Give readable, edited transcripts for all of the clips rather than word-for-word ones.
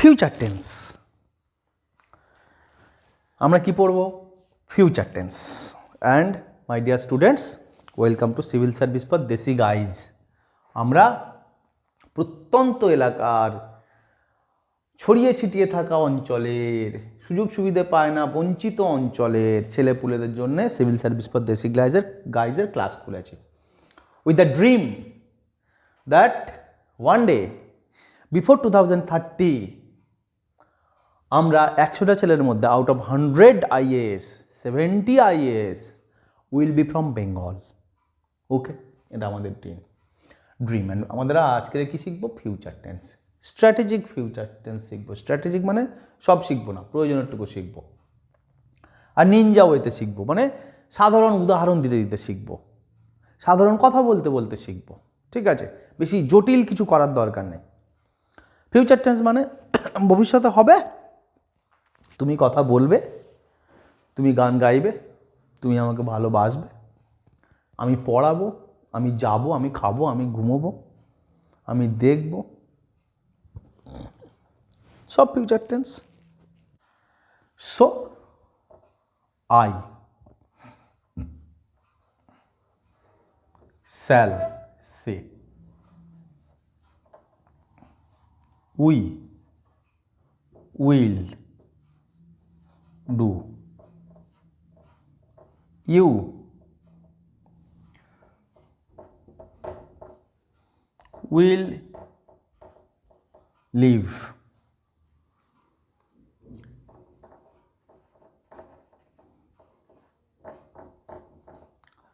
Future tense আমরা কি পড়ব? Future tense. And my dear students, welcome to civil service for দেশি guys. আমরা প্রত্যন্ত এলাকার ছড়িয়ে ছিটিয়ে থাকা অঞ্চলের সুযোগ সুবিধে পায় না বঞ্চিত অঞ্চলের ছেলেপুলেদের জন্য সিভিল সার্ভিস ফর দেশি গাইজের ক্লাস খুলেছে with the dream that one day before 2030 আমরা 100টা ছেলের মধ্যে out of 100 IAS 70 IAS will be from Bengal. Okay, এটা আমাদের ড্রিম। অ্যান্ড আমাদের আজকে কি শিখবো? Future tense, strategic future tense শিখবো। স্ট্র্যাটেজিক মানে সব শিখবো না, প্রয়োজনেরটুকু শিখবো। আর নিনজা ওয়েতে শিখবো, মানে সাধারণ উদাহরণ দিতে দিতে শিখবো, সাধারণ কথা বলতে বলতে শিখবো। ঠিক আছে, বেশি জটিল কিছু করার দরকার নেই। ফিউচার টেন্স মানে ভবিষ্যতে হবে, তুমি কথা বলবে, তুমি গান গাইবে, তুমি আমাকে ভালোবাসবে, আমি পড়াবো, আমি যাব, আমি খাবো, আমি ঘুমোবো, আমি দেখব, সব future tense. So I shall say, we will do, you will live,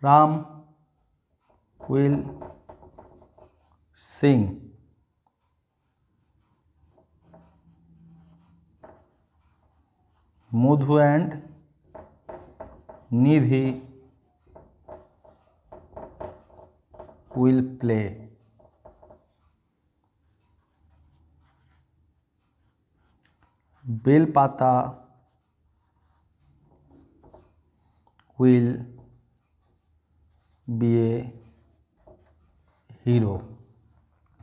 Ram will sing, Madhu and Nidhi will play, Belpata will be a hero।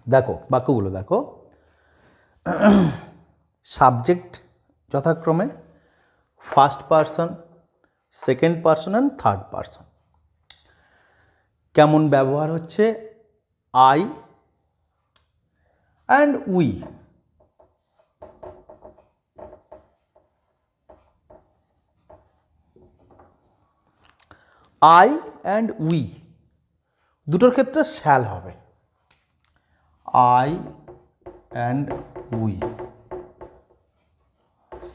দেখো বাক্যগুলো দেখো, সাবজেক্ট যথাক্রমে first person, second person and third person. কেমন ব্যবহার হচ্ছে? I and we. I and we দুটোর ক্ষেত্রে shall হবে। I and we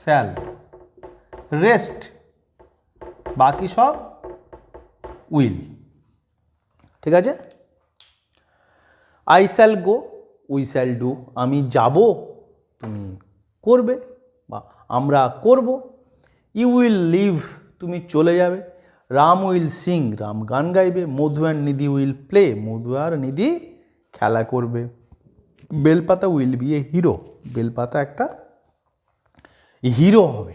shall, rest বাকি সব উইল। ঠিক আছে, I shall go, we shall do, আমি যাব, তুমি করবে বা আমরা করব। ইউ উইল লিভ, তুমি চলে যাবে। রাম উইল সিং, রাম গান গাইবে। মধু অ্যান্ড নিধি উইল প্লে, মধু আর নিধি খেলা করবে। বেলপাতা উইল বি এ হিরো, বেলপাতা একটা হিরো হবে,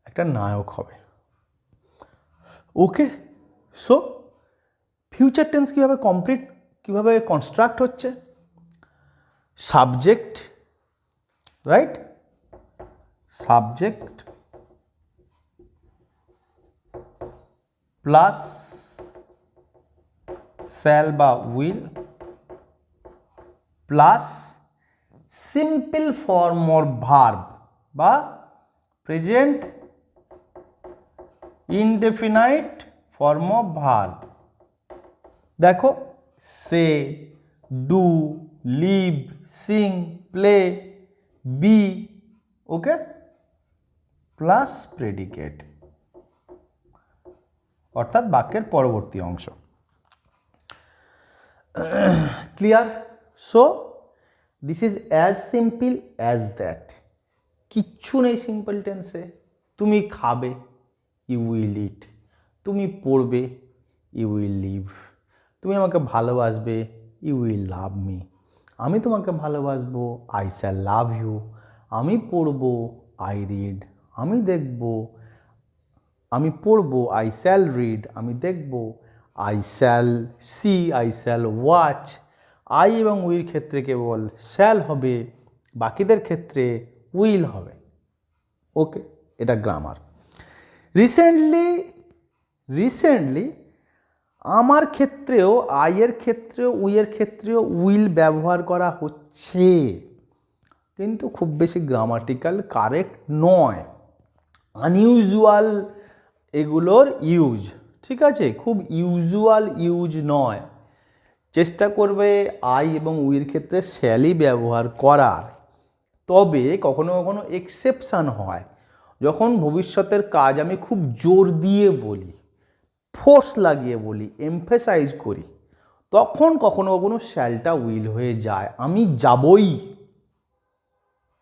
একটা নায়ক হবে। ওকে, সো ফিউচার টেন্স কীভাবে কনস্ট্রাক্ট হচ্ছে? Subject, right, subject plus shall বা will plus simple form or verb বা present indefinite form of verb. দেখো, say, do, live, sing, play, be, okay, plus predicate, অর্থাৎ বাক্যের পরবর্তী অংশ। Clear? So this is as simple as that. কিচ্ছু নেই simple টেন্সে। তুমি খাবে, ইউ উইল ইট। তুমি পড়বে, ইউ উইল লিভ। তুমি আমাকে ভালোবাসবে, ইউ উইল লাভ মি। আমি তোমাকে ভালোবাসবো, আই শ্যাল লাভ ইউ। আমি পড়বো, আই রিড। আমি দেখবো, আমি পড়বো, আই শ্যাল রিড। আমি দেখবো, I shall see, I shall watch. I এবং উইর ক্ষেত্রে কেবল শ্যাল হবে, বাকিদের ক্ষেত্রে উইল হবে। ওকে, এটা গ্রামার। রিসেন্টলি আমার ক্ষেত্রেও, আইয়ের ক্ষেত্রেও, উইয়ের ক্ষেত্রেও উইল ব্যবহার করা হচ্ছে, কিন্তু খুব বেশি গ্রামাটিক্যাল কারেক্ট নয়, আনইউজুয়াল এগুলোর ইউজ, ঠিক আছে, খুব ইউজুয়াল ইউজ নয়। চেষ্টা করবে আই এবং উইয়ের ক্ষেত্রে শ্যালই ব্যবহার করার। তবে কখনো কখনো এক্সেপশান হয়, যখন ভবিষ্যতের কাজ আমি খুব জোর দিয়ে বলি, ফোর্স লাগিয়ে বলি, এমফেসাইজ করি, তখন কখনো কখনো শ্যালটা উইল হয়ে যায়, আমি যাবই,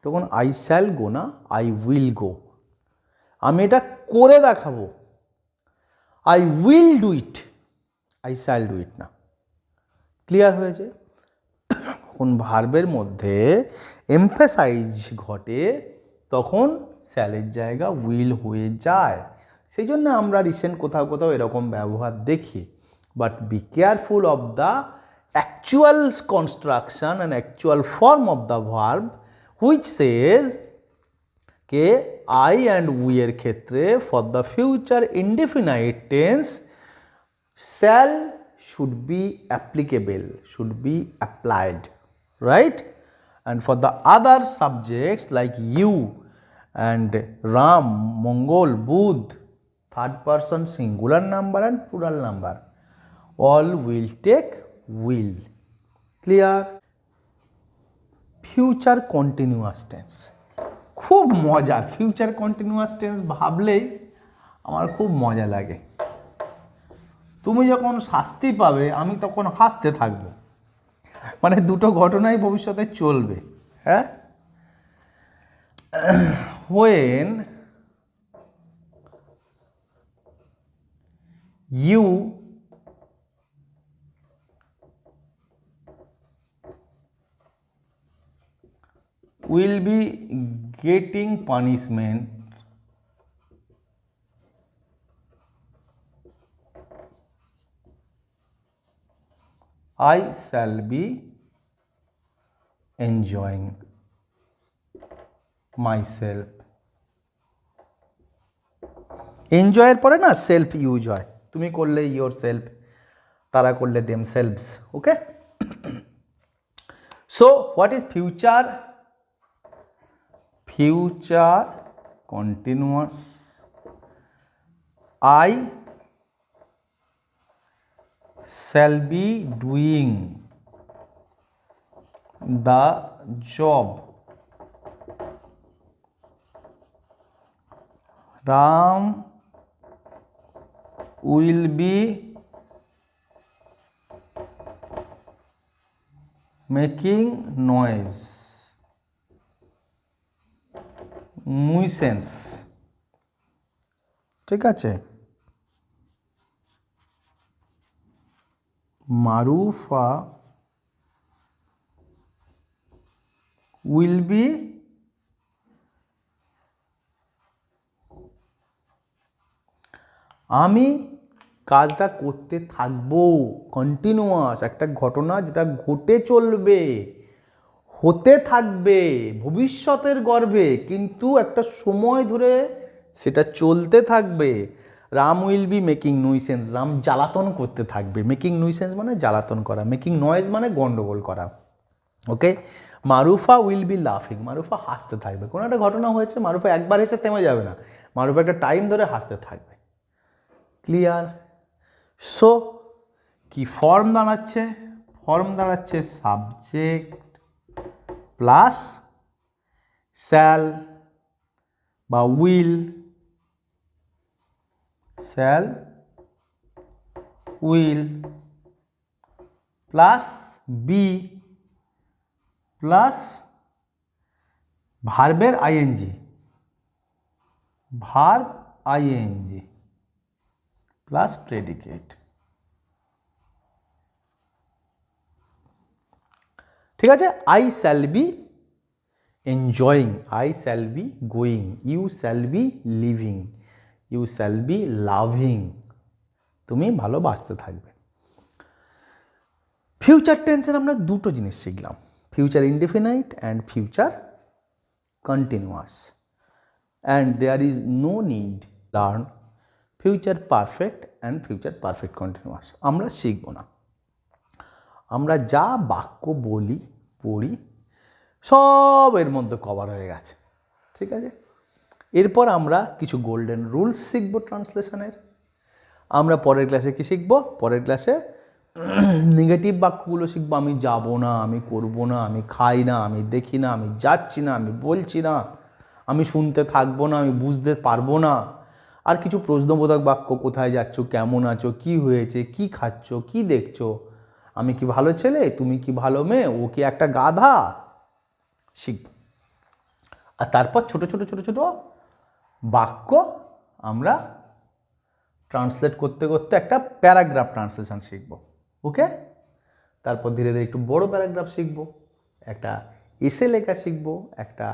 তখন আই শ্যাল গো না, আই উইল গো, আমি এটা করে দেখাবো, I will do it, I shall do it না। ক্লিয়ার হয়েছে? যখন ভার্বের মধ্যে এমফেসাইজ ঘটে তখন শ্যালের জায়গা উইল হয়ে যায়। সেই জন্য আমরা রিসেন্ট কোথাও কোথাও এরকম ব্যবহার দেখি। But be careful of the actual construction and actual form of the verb which Sage K I and we এর ক্ষেত্রে for the future indefinite tense shall should be applicable, should be applied, right? And for the other subjects like you and Ram, Mongol, Budh, third person singular number and plural number, all will take will. Clear? Future continuous tense, খুব মজার। Future continuous tense ভাবলেই আমার খুব মজা লাগে। তুমি যখন শাস্তি পাবে আমি তখন হাসতে থাকবো, মানে দুটো ঘটনাই ভবিষ্যতে চলবে। হ্যাঁ, when you will be getting punishment I shall be enjoying myself. এনজয়ের পরে না সেলফ ইউজ হয়, তুমি করলে ইয়োর সেলফ, তারা করলে them selves. Okay, so what is future? Future continuous, I shall be doing the job, Ram will be making noise, nuisance, ঠিক আছে। Marufa will be আমি কাজটা করতে থাকবো, কন্টিনিউয়াস, একটা ঘটনা যেটা ঘটে চলবে, হতে থাকবে ভবিষ্যতের গর্ভে, কিন্তু একটা সময় ধরে সেটা চলতে থাকবে। Ram will be making nuisance, Ram জ্বালাতন করতে থাকবে। মেকিং নুইসেন্স মানে জ্বালাতন করা, মেকিং নয়েজ মানে গন্ডগোল করা। ওকে, মারুফা উইল বি লাফিং, মারুফা হাসতে থাকবে। কোনো একটা ঘটনা হয়েছে, মারুফা একবার হেসে থেমে যাবে না, মারুফা একটা টাইম ধরে হাসতে থাকবে। ক্লিয়ার? সো কি ফর্ম দাঁড়াচ্ছে? ফর্ম দাঁড়াচ্ছে সাবজেক্ট প্লাস শ্যাল বা will, shall will plus be plus ভার্বের ING, verb ING plus predicate. ঠিক আছে, I shall be enjoying, I shall be going, you shall be living, you shall be loving, তুমি ভালোবাসতে থাকবে। Future টেন্সের আমরা দুটো জিনিস শিখলাম। future indefinite and future continuous, and there is no need to learn future perfect and future perfect continuous. আমরা শিখব না, আমরা যা বাক্য বলি পড়ি সব এর মধ্যে কভার হয়ে গেছে, ঠিক আছে। এরপর আমরা কিছু গোল্ডেন রুলস শিখব ট্রান্সলেশনের। আমরা পরের ক্লাসে কি শিখব? পরের ক্লাসে নেগেটিভ বাক্যগুলো শিখবো। আমি যাব না, আমি করব না, আমি খাই না, আমি দেখি না, আমি যাচ্ছি না, আমি বলছি না, আমি শুনতে থাকবো না, আমি বুঝতে পারবো না। আর কিছু প্রশ্নবোধক বাক্য, কোথায় যাচ্ছ, কেমন আছো, কি হয়েছে, কি খাচ্ছ, কি দেখছো, আমি কি ভালো ছেলে, তুমি কি ভালো মেয়ে, ও কি একটা গাধা, শিখব। আর তারপর ছোট ছোট ছোট ছোট বাক্য আমরা ট্রান্সলেট করতে করতে একটা প্যারাগ্রাফ ট্রান্সলেশন শিখব, ওকে। তারপর ধীরে ধীরে একটু বড় প্যারাগ্রাফ শিখব, একটা এসে লেখা শিখব, একটা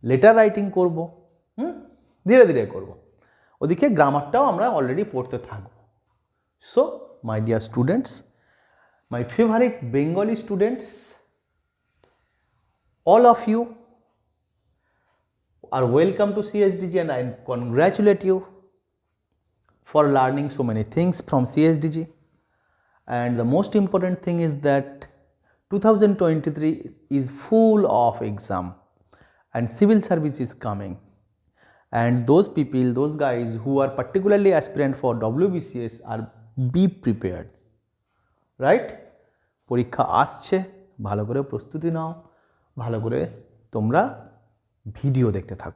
লেটার রাইটিং করব, ধীরে ধীরে করব। ওদিকে গ্রামারটাও আমরা অলরেডি পড়তে থাকব। So my dear students, my favourite Bengali students, all of you are welcome to CSDG, and I congratulate you for learning so many things from CSDG. And the most important thing is that 2023 is full of exam and civil service is coming, and those people, those guys who are particularly aspirant for WBCS are be prepared, right? পরীক্ষা আসছে, ভালো করে প্রস্তুতি নাও, ভালো করে তোমরা video দেখতে থাকো।